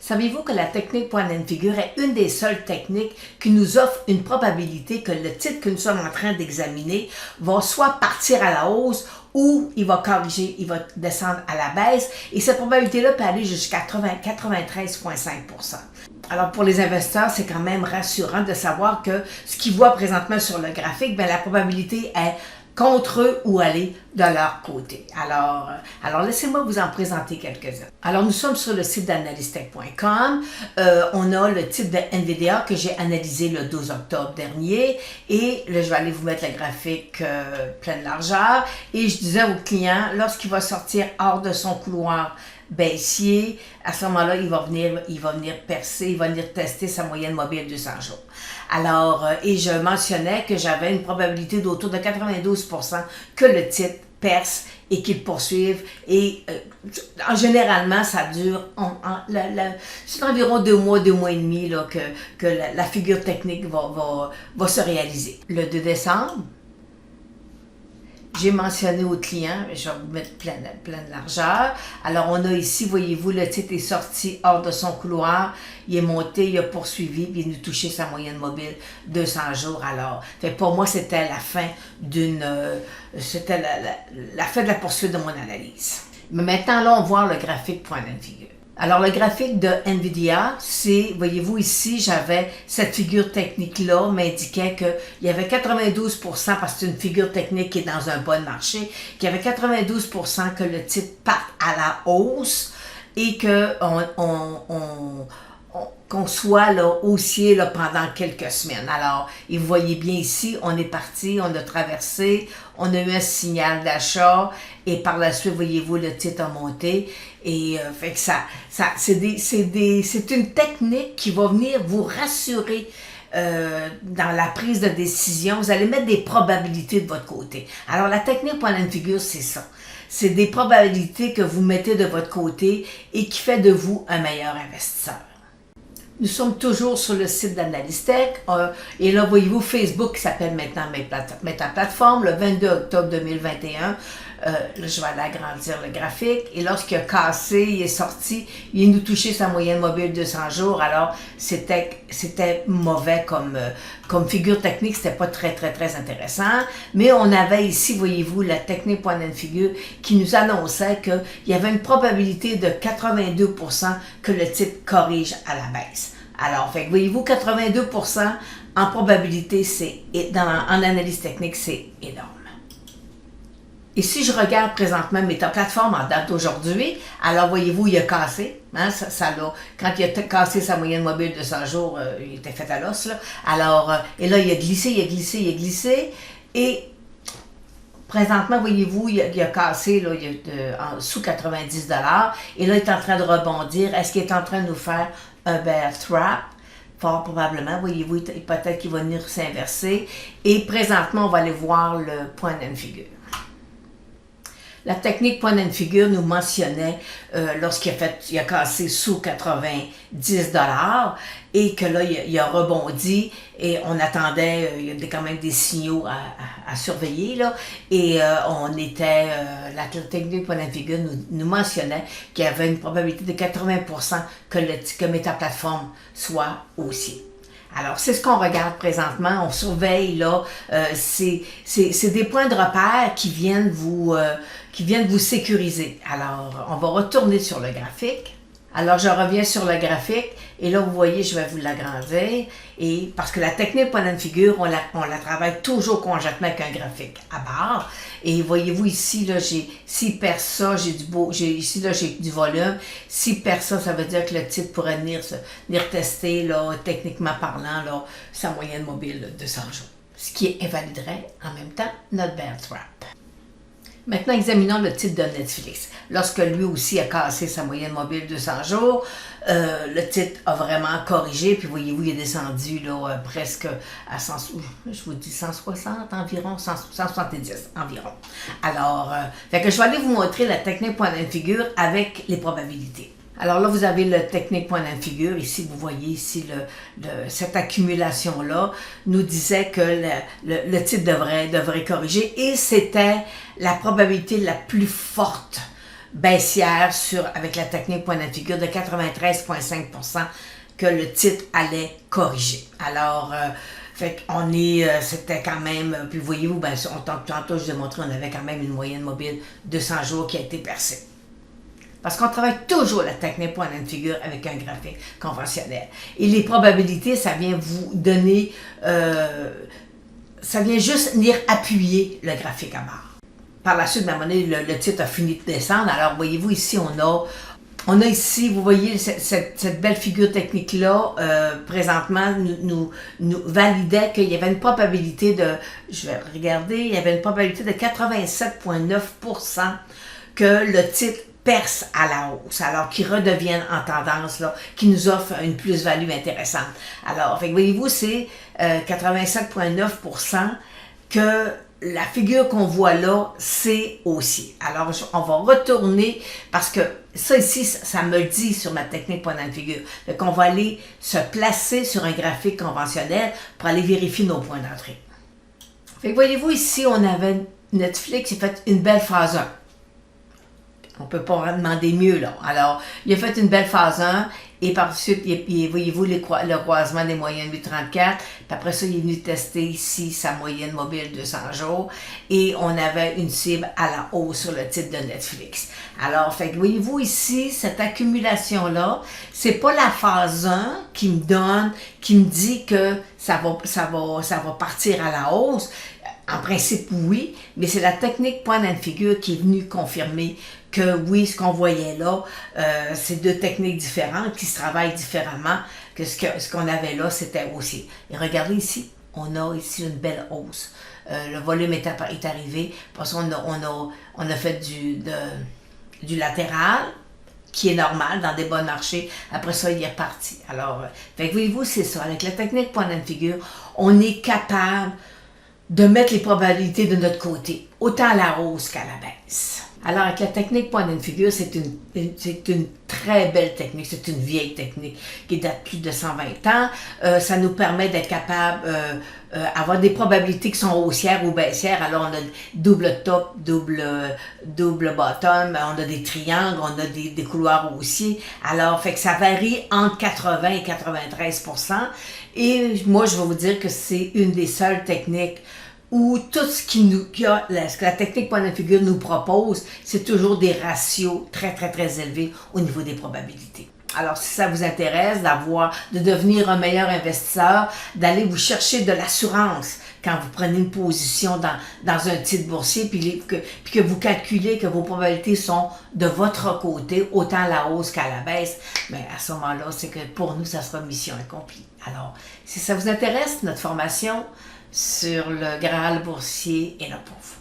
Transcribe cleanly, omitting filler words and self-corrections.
Savez-vous que la technique point and figure est une des seules techniques qui nous offre une probabilité que le titre que nous sommes en train d'examiner va soit partir à la hausse ou il va corriger, il va descendre à la baisse et cette probabilité-là peut aller jusqu'à 93,5%. Alors pour les investisseurs, c'est quand même rassurant de savoir que ce qu'ils voient présentement sur le graphique, bien, la probabilité est contre eux ou aller de leur côté. Alors laissez-moi vous en présenter quelques-uns. Alors, nous sommes sur le site d'analystech.com. On a le titre de NVIDIA que j'ai analysé le 12 octobre dernier. Et là, je vais aller vous mettre le graphique pleine largeur. Et je disais au client, lorsqu'il va sortir hors de son couloir baissier, à ce moment-là, il va venir percer, il va venir tester sa moyenne mobile 200 jours. Alors, et je mentionnais que j'avais une probabilité d'autour de 92% que le titre perce et qu'il poursuive. Et généralement, ça dure, c'est environ 2 mois et demi là, que la figure technique va se réaliser. Le 2 décembre, j'ai mentionné au client, je vais vous mettre pleine largeur. Alors, on a ici, voyez-vous, le titre est sorti hors de son couloir. Il est monté, il a poursuivi, puis il nous touché sa moyenne mobile 200 jours. Alors, fait pour moi, c'était la fin c'était la fin de la poursuite de mon analyse. Mais maintenant, là, on voit le graphique point and figure. Alors, le graphique de NVIDIA, c'est, voyez-vous ici, j'avais cette figure technique-là, m'indiquait qu'il y avait 92%, parce que c'est une figure technique qui est dans un bon marché, qu'il y avait 92% que le titre parte à la hausse et qu'on soit là, haussier là, pendant quelques semaines. Alors, et vous voyez bien ici, on est parti, on a traversé, on a eu un signal d'achat et par la suite, voyez-vous, le titre a monté. Et fait que c'est une technique qui va venir vous rassurer dans la prise de décision. Vous allez mettre des probabilités de votre côté. Alors, la technique point and figure, c'est ça. C'est des probabilités que vous mettez de votre côté et qui fait de vous un meilleur investisseur. Nous sommes toujours sur le site d'Analystech et là, voyez-vous, Facebook qui s'appelle maintenant Meta Plateforme, le 22 octobre 2021. Là, je vais aller agrandir le graphique. Et lorsqu'il a cassé, il est sorti, il nous touché sa moyenne mobile 200 jours. Alors, c'était mauvais comme figure technique. C'était pas très intéressant. Mais on avait ici, voyez-vous, la technique point and figure qui nous annonçait qu'il y avait une probabilité de 82% que le titre corrige à la baisse. Alors, fait que voyez-vous, 82% en probabilité, en analyse technique, c'est énorme. Et si je regarde présentement Meta Plateforme en date d'aujourd'hui, alors voyez-vous, il a cassé. Hein, quand il a cassé sa moyenne mobile de 100 jours, il était fait à l'os. Alors, et là, il a glissé. Et présentement, voyez-vous, il a cassé là, sous 90 $. Et là, il est en train de rebondir. Est-ce qu'il est en train de nous faire un bear trap? Fort probablement, voyez-vous, peut-être qu'il va venir s'inverser. Et présentement, on va aller voir le point and figure. La technique point and figure nous mentionnait lorsqu'il a cassé sous 90 $ et que là, il a rebondi et on attendait, il y a quand même des signaux à surveiller là et la technique point and figure nous mentionnait qu'il y avait une probabilité de 80% que Meta Plateforme soit haussier. Alors, c'est ce qu'on regarde présentement, on surveille là, c'est des points de repère qui viennent vous sécuriser. Alors, on va retourner sur le graphique. Alors, je reviens sur le graphique et là, vous voyez, je vais vous l'agrandir. Et parce que la technique point and figure, on la travaille toujours conjointement avec un graphique à barre. Et voyez-vous ici, là, s'il perce ça, ici, là, j'ai du volume. S'il perce ça, ça veut dire que le titre pourrait venir tester, là, techniquement parlant, là, sa moyenne mobile de 200 jours. Ce qui invaliderait en même temps notre bear trap. Maintenant, examinons le titre de Netflix. Lorsque lui aussi a cassé sa moyenne mobile 200 jours, le titre a vraiment corrigé, puis voyez-vous, il est descendu là, presque à 160 environ, 170 environ. Alors, fait que je vais aller vous montrer la technique point and figure avec les probabilités. Alors là, vous avez le technique point and figure. Ici, vous voyez ici cette accumulation-là nous disait que le titre devrait corriger et c'était la probabilité la plus forte baissière avec la technique point de figure de 93,5% que le titre allait corriger. Alors, c'était quand même, puis voyez-vous, tantôt je vous ai montré, on avait quand même une moyenne mobile de 100 jours qui a été percée. Parce qu'on travaille toujours la technique point de figure avec un graphique conventionnel. Et les probabilités, ça vient vous donner, ça vient juste venir appuyer le graphique à barre. Par la suite, le titre a fini de descendre. Alors, voyez-vous, ici, on a ici, vous voyez, cette belle figure technique-là, présentement, nous validait qu'il y avait une probabilité je vais regarder, il y avait une probabilité de 87,9% que le titre perce à la hausse, alors qu'il redevienne en tendance, là, qui nous offre une plus-value intéressante. Alors, voyez-vous, c'est 87,9% que la figure qu'on voit là, c'est haussier. Alors, on va retourner, parce que ça ici, ça me le dit sur ma technique point de figure. Donc, on va aller se placer sur un graphique conventionnel pour aller vérifier nos points d'entrée. Voyez-vous, ici, on avait Netflix, il a fait une belle phase 1. On ne peut pas demander mieux, là. Alors, il a fait une belle phase 1, et par la suite, voyez-vous le croisement des moyennes 8,34, puis après ça, il est venu tester ici sa moyenne mobile 200 jours, et on avait une cible à la hausse sur le titre de Netflix. Alors, voyez-vous ici, cette accumulation-là, c'est pas la phase 1 qui me dit que ça va partir à la hausse. En principe, oui, mais c'est la technique point de figure qui est venue confirmer que oui, ce qu'on voyait là, c'est deux techniques différentes qui se travaillent différemment, que ce qu'on avait là, c'était haussier. Et regardez ici, on a ici une belle hausse. Le volume est arrivé, parce qu'on a fait du latéral, qui est normal dans des bons marchés. Après ça, il est reparti. Alors, voyez-vous, c'est ça. Avec la technique point de figure, on est capable de mettre les probabilités de notre côté, autant à la hausse qu'à la baisse. Alors, avec la technique point de figure, c'est une très belle technique, c'est une vieille technique qui date plus de 120 ans. Ça nous permet d'être capable d'avoir des probabilités qui sont haussières ou baissières. Alors, on a double top, double bottom, on a des triangles, on a des couloirs haussiers. Alors, que ça varie entre 80 et 93%. Et moi, je vais vous dire que c'est une des seules techniques où tout ce que la technique point de figure nous propose, c'est toujours des ratios très, très, très élevés au niveau des probabilités. Alors, si ça vous intéresse de devenir un meilleur investisseur, d'aller vous chercher de l'assurance quand vous prenez une position dans un titre boursier, puis que vous calculez que vos probabilités sont de votre côté, autant à la hausse qu'à la baisse, mais à ce moment-là, c'est que pour nous, ça sera mission accomplie. Alors, si ça vous intéresse, notre formation sur le Graal boursier et le pauvre.